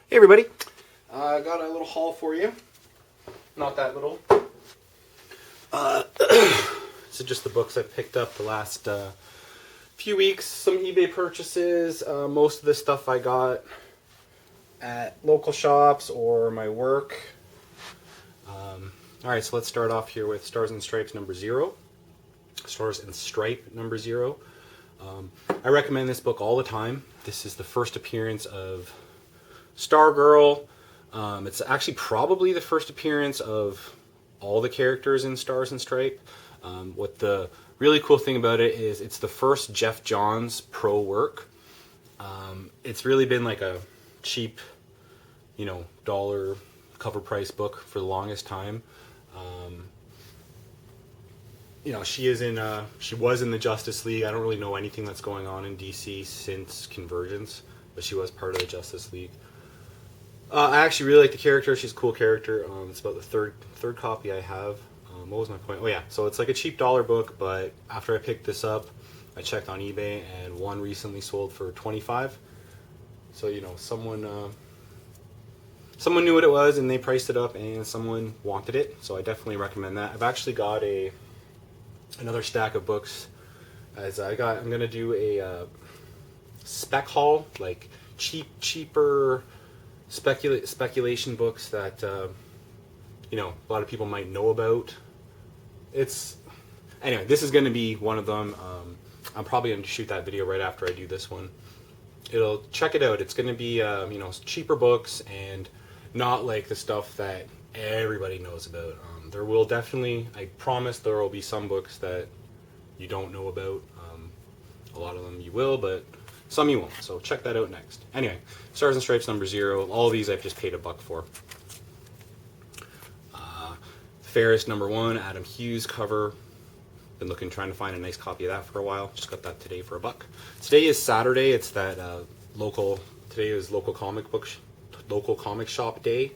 Hey everybody, I got a little haul for you. Not that little. This is just the books I picked up the last few weeks. Some eBay purchases. Most of the stuff I got at local shops or my work. Alright, so let's start off here with Stars and Stripes number 0. Stars and Stripe number 0. I recommend this book all the time. This is the first appearance of Stargirl. It's actually probably the first appearance of all the characters in Stars and Stripe. What the really cool thing about it is it's the first Jeff Johns pro work. It's really been like a cheap, dollar cover price book for the longest time. She was in the Justice League. I don't really know anything that's going on in DC since Convergence, but she was part of the Justice League. I actually really like the character. She's a cool character. It's about the third copy I have. What was my point? Oh yeah, so it's like a cheap dollar book, but after I picked this up, I checked on eBay, and one recently sold for $25. So someone knew what it was, and they priced it up, and someone wanted it. So I definitely recommend that. I've actually got another stack of books. I'm gonna do a spec haul, like cheaper speculation books that a lot of people might know about. Anyway, this is going to be one of them. I'm probably going to shoot that video right after I do this one. Check it out. It's going to be cheaper books and not like the stuff that everybody knows about. There will definitely, I promise, there will be some books that you don't know about. A lot of them you will, but some you won't. So check that out next. Anyway, Stars and Stripes number 0. All of these I've just paid $1 for. Ferris number 1, Adam Hughes cover. Been trying to find a nice copy of that for a while. Just got that today for $1. Today is Saturday. It's that today is local comic shop day.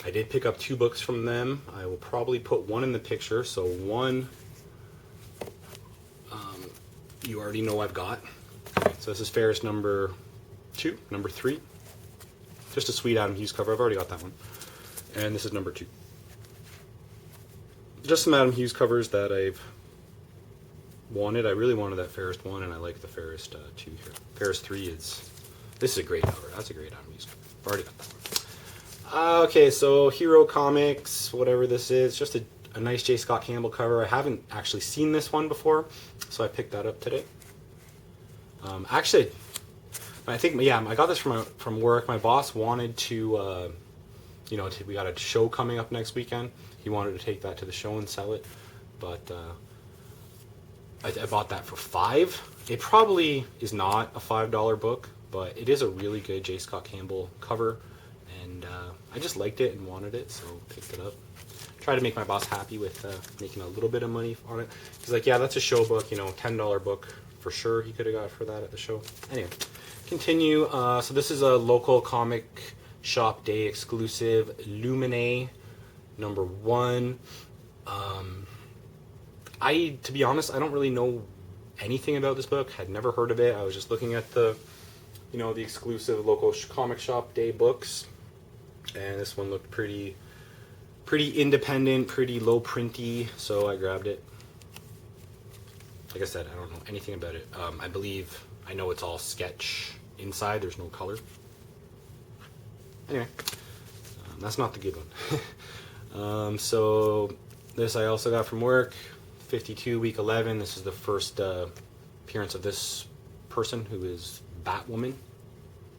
I did pick up 2 books from them. I will probably put one in the picture. So one, you already know I've got. So this is Ferris number 2, number 3. Just a sweet Adam Hughes cover. I've already got that one. And this is number 2. Just some Adam Hughes covers that I've wanted. I really wanted that Ferris 1, and I like the Ferris 2 here. Ferris 3 this is a great cover. That's a great Adam Hughes cover. I've already got that one. Okay, so Hero Comics, whatever this is, just a nice J. Scott Campbell cover. I haven't actually seen this one before, so I picked that up today. Actually, I think, I got this from work. My boss wanted to, we got a show coming up next weekend. He wanted to take that to the show and sell it, but I bought that for $5. It probably is not a $5 book, but it is a really good J. Scott Campbell cover, and I just liked it and wanted it, so picked it up. Try to make my boss happy with making a little bit of money on it. He's like, yeah, that's a show book, $10 book for sure he could have got for that at the show. Anyway, continue. So this is a local comic shop day exclusive, Lumine number 1. To be honest, I don't really know anything about this book. Had never heard of it. I was just looking at the exclusive local comic shop day books, and this one looked pretty independent, pretty low printy, so I grabbed it. Like I said, I don't know anything about it. I know it's all sketch inside. There's no color. Anyway, that's not the good one. So this I also got from work. 52 week 11. This is the first appearance of this person, who is Batwoman.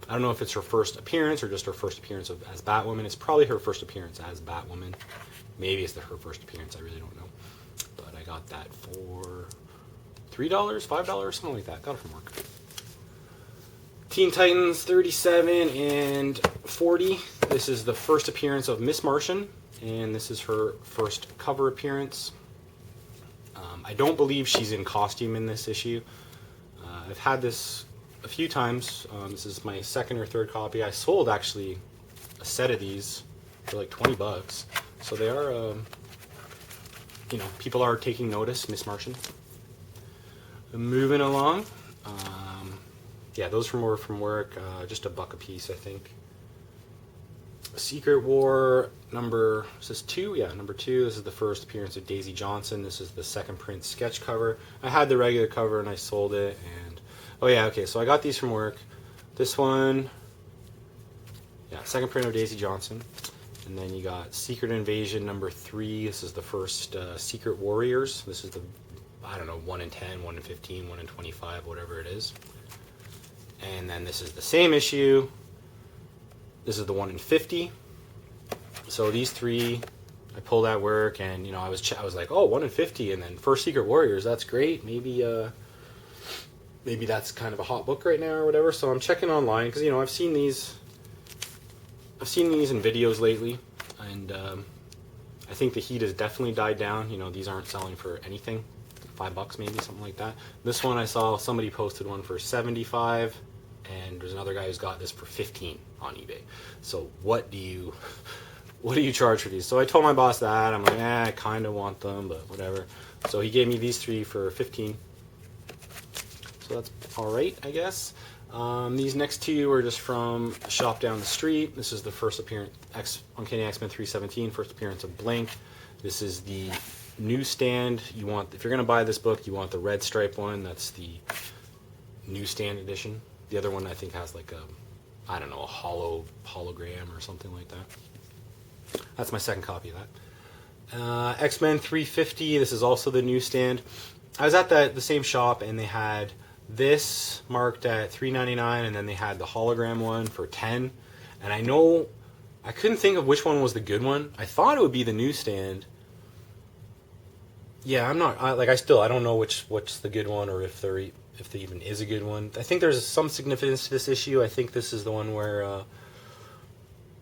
I don't know if it's her first appearance or just her first appearance as Batwoman. It's probably her first appearance as Batwoman. Maybe it's her first appearance. I really don't know. But I got that for $3, $5, something like that. Got it from work. Teen Titans 37 and 40. This is the first appearance of Miss Martian, and this is her first cover appearance. I don't believe she's in costume in this issue. I've had this a few times. This is my second or third copy. I sold actually a set of these for like $20, so they are, people are taking notice. Miss Martian. Moving along. yeah, those were from work. Just $1 a piece, I think. Secret War number, is this 2? Yeah, number 2. This is the first appearance of Daisy Johnson. This is the second print sketch cover. I had the regular cover and I sold it. And oh yeah, okay, so I got these from work. This one, yeah, second print of Daisy Johnson. And then you got Secret Invasion number 3. This is the first Secret Warriors. This is the, I don't know, 1 in 10, 1 in 15, 1 in 25, whatever it is. And then this is the same issue. This is the 1 in 50. So these 3 I pulled at work, and you know I was like, oh, 1 in 50, and then first Secret Warriors, that's great. Maybe that's kind of a hot book right now or whatever. So I'm checking online because you know I've seen these in videos lately, and I think the heat has definitely died down. You know, these aren't selling for anything, $5 maybe, something like that. This one I saw somebody posted one for 75, and there's another guy who's got this for 15 on eBay. So what do you charge for these? So I told my boss that. I'm like, I kind of want them, but whatever. So he gave me these 3 for 15. So that's all right, I guess. These next 2 are just from a shop down the street. This is the first appearance, Uncanny X-Men 317, first appearance of Blink. This is the newsstand. You want, if you're going to buy this book, you want the red stripe one. That's the newsstand edition. The other one I think has like a, I don't know, a hologram or something like that. That's my second copy of that. X-Men 350, this is also the newsstand. I was at the same shop, and they had this marked at $3.99, and then they had the hologram one for $10. And I couldn't think of which one was the good one. I thought it would be the newsstand. Yeah, I'm not, I don't know what's the good one, or if there even is a good one. I think there's some significance to this issue. I think this is the one where,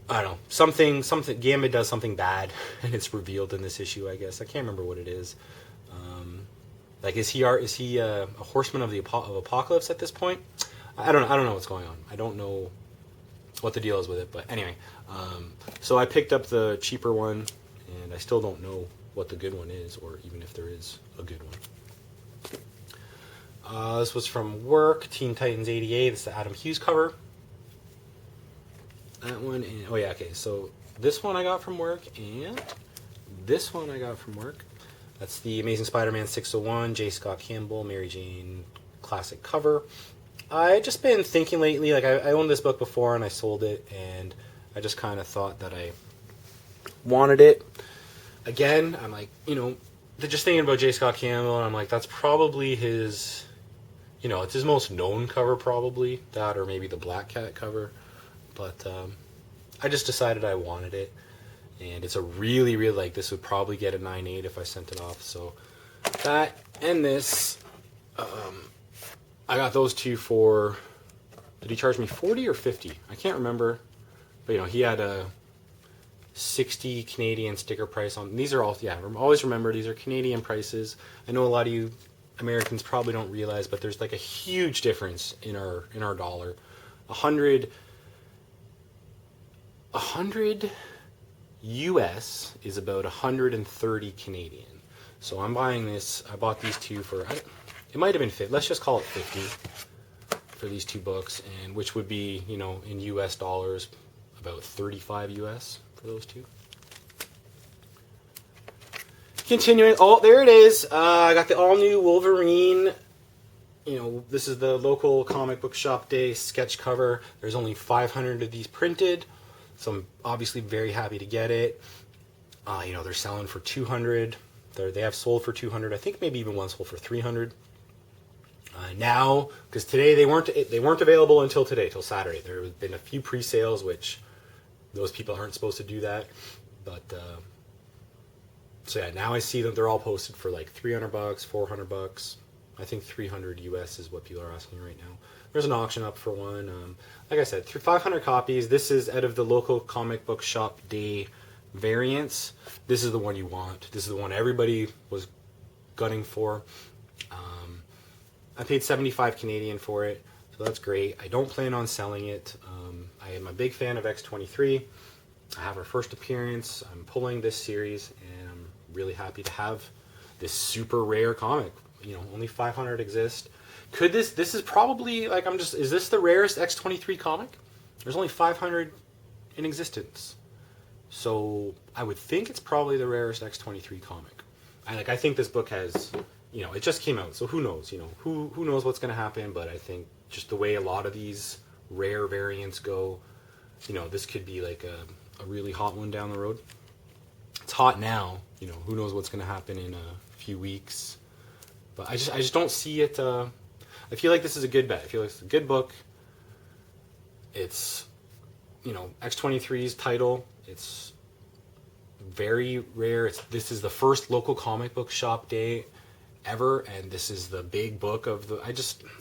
I don't know, something, Gambit does something bad, and it's revealed in this issue, I guess. I can't remember what it is. Like, is he a horseman of Apocalypse at this point? I don't know what's going on. I don't know what the deal is with it, but anyway. So I picked up the cheaper one, and I still don't know what the good one is, or even if there is a good one. This was from work, Teen Titans 88. This is the Adam Hughes cover. That one, and, oh yeah, okay. So this one I got from work, and this one I got from work. That's the Amazing Spider-Man 601, J. Scott Campbell, Mary Jane classic cover. I just been thinking lately, like I owned this book before and I sold it, and I just kind of thought that I wanted it again. I'm like, you know, just thinking about J. Scott Campbell, and I'm like, that's probably his, you know, it's his most known cover, probably that, or maybe the Black Cat cover. But I just decided I wanted it. And it's a really, really, like, this would probably get a 9.8 if I sent it off. So that and this, I got those 2 for, did he charge me 40 or 50? I can't remember. But, you know, he had a 60 Canadian sticker price on. These are all, yeah, always remember, these are Canadian prices. I know a lot of you Americans probably don't realize, but there's like a huge difference in our dollar. 100 US is about 130 Canadian. So I'm buying this. I bought these 2 for, it might have been 50. Let's just call it 50 for these 2 books, and which would be, you know, in US dollars, about 35 US for those 2. Continuing, oh, there it is. I got the all-new Wolverine. You know, this is the local comic book shop day sketch cover. There's only 500 of these printed. So I'm obviously very happy to get it. You know, they're selling for 200. They have sold for 200. I think maybe even one sold for 300. Now, because today they weren't available until today, till Saturday. There have been a few pre-sales, which those people aren't supposed to do that. But so yeah, now I see that they're all posted for like $300, $400. I think 300 US is what people are asking right now. There's an auction up for one. Like I said, 500 copies. This is out of the local comic book shop day variants. This is the one you want. This is the one everybody was gunning for. I paid 75 Canadian for it, so that's great. I don't plan on selling it. I am a big fan of X-23. I have our first appearance. I'm pulling this series, and I'm really happy to have this super rare comic. You know, only 500 exist. Could this is probably, like, is this the rarest X-23 comic? There's only 500 in existence. So I would think it's probably the rarest X-23 comic. I think this book has, it just came out, so who knows, who knows what's going to happen, but I think just the way a lot of these rare variants go, this could be like a really hot one down the road. It's hot now, who knows what's going to happen in a few weeks. But I just don't see it. I feel like this is a good bet. I feel like it's a good book. It's, X-23's title. It's very rare. This is the first local comic book shop day ever, and this is the big book of the.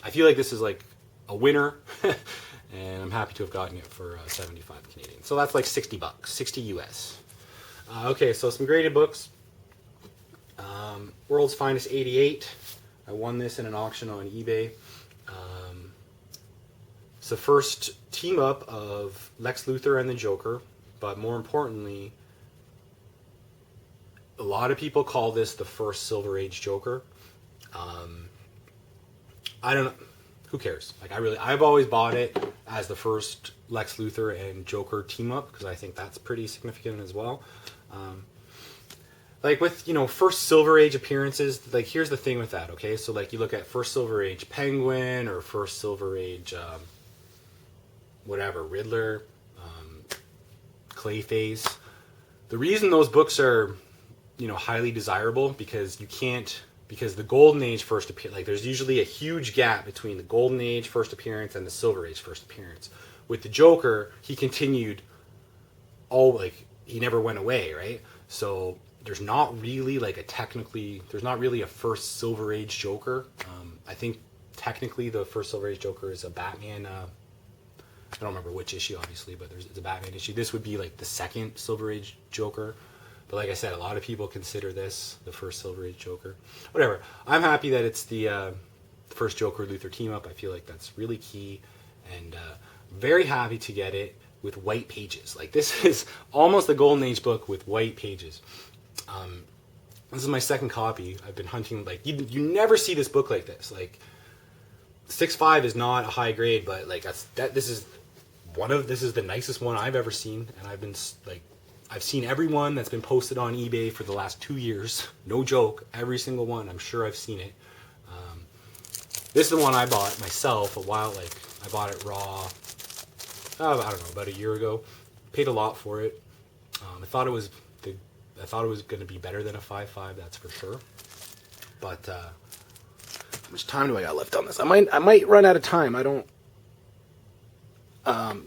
I feel like this is like a winner, and I'm happy to have gotten it for 75 Canadian. So that's like $60, 60 US. Okay, so some graded books. World's Finest 88. I won this in an auction on eBay. It's the first team up of Lex Luthor and the Joker, but more importantly, a lot of people call this the first Silver Age Joker. I don't know. Who cares? I've always bought it as the first Lex Luthor and Joker team up because I think that's pretty significant as well. With, first Silver Age appearances, here's the thing with that, okay? So, you look at first Silver Age Penguin or first Silver Age, Riddler, Clayface. The reason those books are, highly desirable because the Golden Age first appearance, there's usually a huge gap between the Golden Age first appearance and the Silver Age first appearance. With the Joker, he continued he never went away, right? So there's not really there's not really a first Silver Age Joker. I think technically the first Silver Age Joker is a Batman, I don't remember which issue obviously, but it's a Batman issue. This would be the second Silver Age Joker. But like I said, a lot of people consider this the first Silver Age Joker. Whatever. I'm happy that it's the first Joker Luthor team up. I feel like that's really key, and very happy to get it with white pages. This is almost the Golden Age book with white pages. This is my second copy. I've been hunting. You never see this book like this. 6.5 is not a high grade, but this is the nicest one I've ever seen, and I've seen every one that's been posted on eBay for the last 2 years. No joke. Every single one. I'm sure I've seen it. This is the one I bought myself a while. I bought it raw. I don't know, about a year ago. Paid a lot for it. I thought it was going to be better than a 5.5. That's for sure. But how much time do I got left on this? I might run out of time. I don't.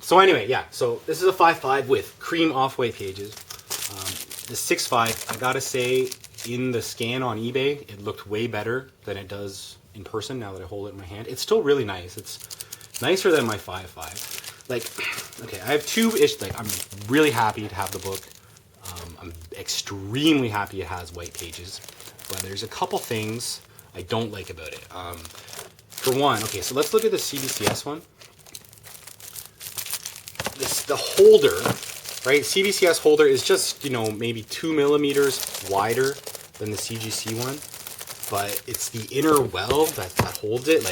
So anyway, yeah. So this is a 5.5 with cream off-white pages. The 6.5, I gotta say, in the scan on eBay, it looked way better than it does in person. Now that I hold it in my hand, it's still really nice. It's nicer than my 5.5. Okay, I have two issues. I'm really happy to have the book. I'm extremely happy it has white pages, but there's a couple things I don't like about it. For one, okay, so let's look at the CBCS one. The holder, right? CBCS holder is just, maybe 2 millimeters wider than the CGC one, but it's the inner well that holds it.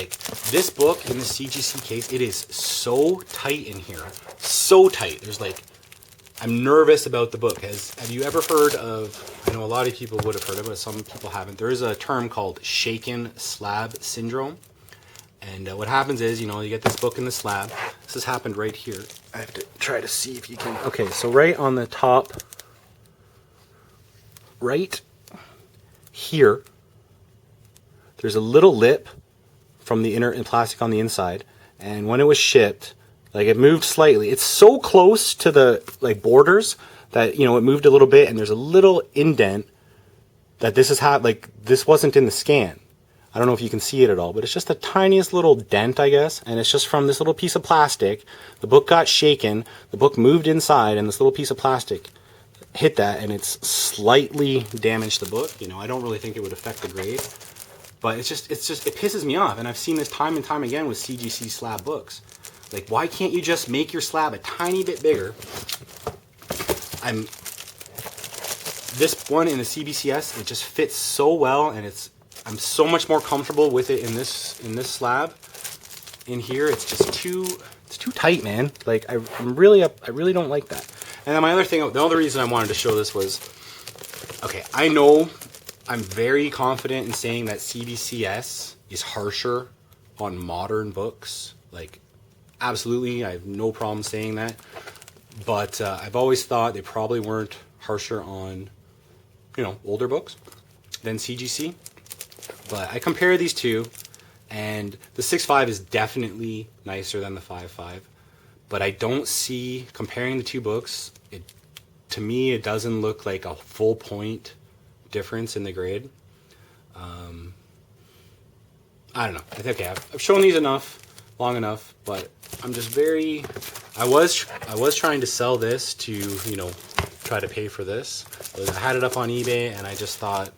This book in the CGC case, it is so tight in here, so tight. There's I'm nervous about the book. Have you ever heard of, I know a lot of people would have heard of it, but some people haven't. There is a term called shaken slab syndrome. And what happens is, you get this book in the slab. This has happened right here. I have to try to see if you can. Okay, so right on the top, right here, there's a little lip from the inner plastic on the inside. And when it was shipped, it moved slightly. It's so close to the borders that, it moved a little bit, and there's a little indent that this is this wasn't in the scan. I don't know if you can see it at all, but it's just the tiniest little dent, I guess, and it's just from this little piece of plastic. The book got shaken, the book moved inside, and this little piece of plastic hit that, and it's slightly damaged the book. I don't really think it would affect the grade, but it pisses me off, and I've seen this time and time again with CGC slab books. Why can't you just make your slab a tiny bit bigger? This one in the CBCS, it just fits so well, and it's I'm so much more comfortable with it in this slab. In here, it's just too tight, man. Like I really don't like that. And then my other thing, the other reason I wanted to show this was, okay, I know I'm very confident in saying that CBCS is harsher on modern books. Like, absolutely, I have no problem saying that. But I've always thought they probably weren't harsher on, older books than CGC. But I compare these two, and the 6.5 is definitely nicer than the 5.5. But I don't see, comparing the two books, to me, it doesn't look like a full point difference in the grade. I don't know. I think, okay, I've shown these long enough, but I'm just I was trying to sell this to, try to pay for this. I had it up on eBay, and I just thought,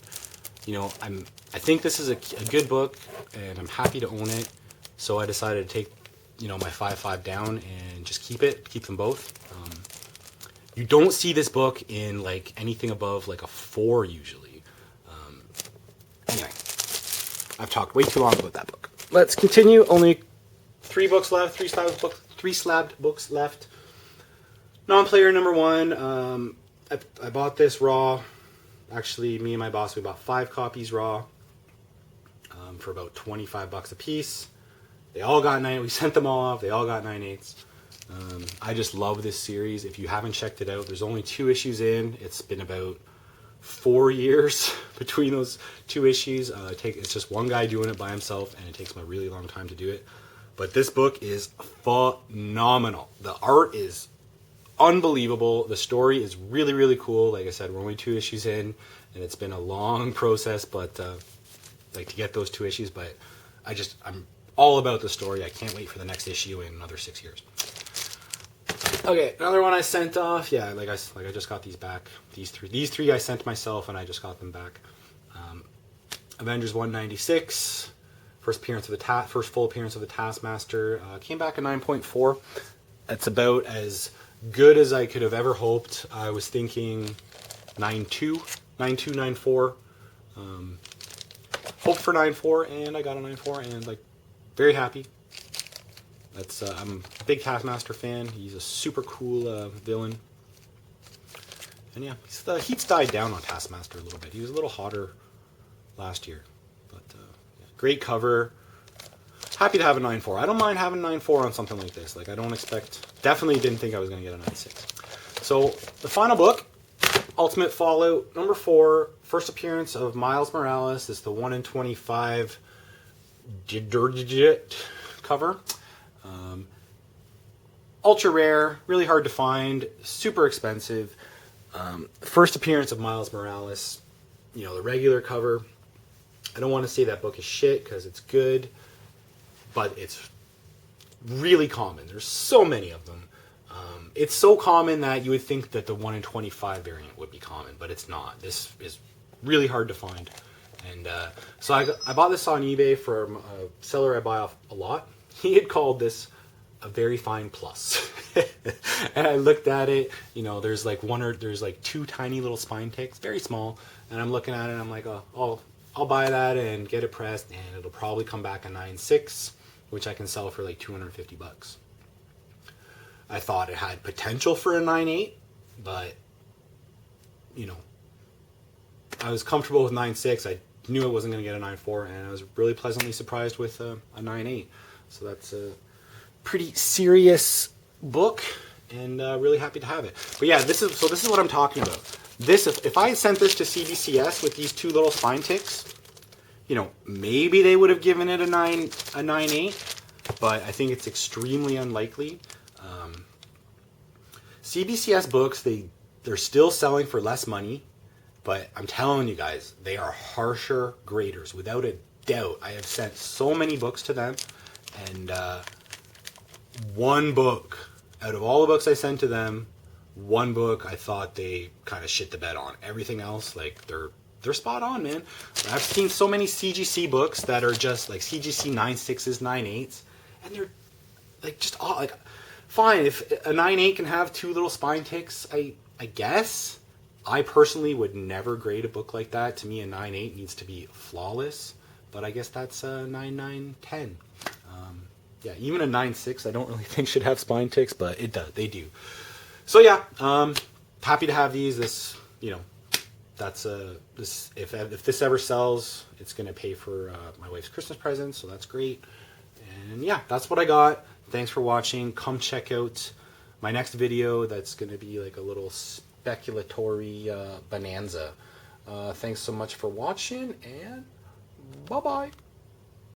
I think this is a good book, and I'm happy to own it. So I decided to take, my 5.5 down and just keep them both. You don't see this book in like anything above like a 4 usually. Anyway, I've talked way too long about that book. Let's continue. Only 3 books left. 3 slabbed books left. Non-player number 1. I bought this raw. Actually, me and my boss, we bought 5 copies raw for about $25 a piece. They all got 9. We sent them all off. They all got 9/8. I just love this series. If you haven't checked it out, there's only 2 issues in. It's been about 4 years between those 2 issues. It's just one guy doing it by himself, and it takes him a really long time to do it. But this book is phenomenal. The art is unbelievable. The story is really, really cool. Like I said, we're only 2 issues in, and it's been a long process, but to get those 2 issues. But I'm all about the story. I can't wait for the next issue in another 6 years. Okay, another one I sent off. Yeah, I just got these back. These three I sent myself, and I just got them back. Avengers 196, first full appearance of the Taskmaster. Came back a 9.4. That's about as good as I could have ever hoped. I was thinking 9.2, 9.4. Hoped for 9.4, and I got a 9.4, and very happy. I'm a big Taskmaster fan. He's a super cool villain. And yeah, the heat's died down on Taskmaster a little bit. He was a little hotter last year. But yeah, great cover. Happy to have a 9.4. I don't mind having 9.4 on something like this. Definitely didn't think I was going to get a 9.6. So the final book, Ultimate Fallout number 4, first appearance of Miles Morales. It's the 1 in 25 cover. Ultra rare, really hard to find, super expensive. First appearance of Miles Morales, the regular cover. I don't want to say that book is shit because it's good, but it's really common. There's so many of them. It's so common that you would think that the 1 in 25 variant would be common, but it's not. This is really hard to find. And so I bought this on eBay from a seller I buy off a lot. He had called this a very fine plus. And I looked at it, there's there's 2 tiny little spine ticks, very small. And I'm looking at it and I'm like, oh, I'll buy that and get it pressed, and it'll probably come back a 9.6, which I can sell for $250. I thought it had potential for a 9.8, but I was comfortable with 9.6. I knew I wasn't going to get a 9.4, and I was really pleasantly surprised with a 9.8. So that's a pretty serious book, and really happy to have it. But yeah, this is what I'm talking about. If I had sent this to CBCS with these 2 little spine ticks, maybe they would have given it a 9.8, but I think it's extremely unlikely. CBCS books, they're still selling for less money, but I'm telling you guys, they are harsher graders, without a doubt. I have sent so many books to them, and one book, out of all the books I sent to them, one book I thought they kind of shit the bed on. Everything else, they're spot on, man. I've seen so many CGC books that are just CGC 9.6s, 9.8s, and they're just fine. If a 9.8 can have 2 little spine ticks, I guess. I personally would never grade a book like that. To me, a 9.8 needs to be flawless, but I guess that's a 9.9, 10. Yeah, even a 9.6 I don't really think should have spine ticks, but it does. They do. So yeah, happy to have these. This, you know, that's this. If this ever sells, it's gonna pay for my wife's Christmas present, so that's great. And yeah, that's what I got. Thanks for watching. Come check out my next video. That's gonna be like a little speculatory bonanza. Thanks so much for watching, and bye bye.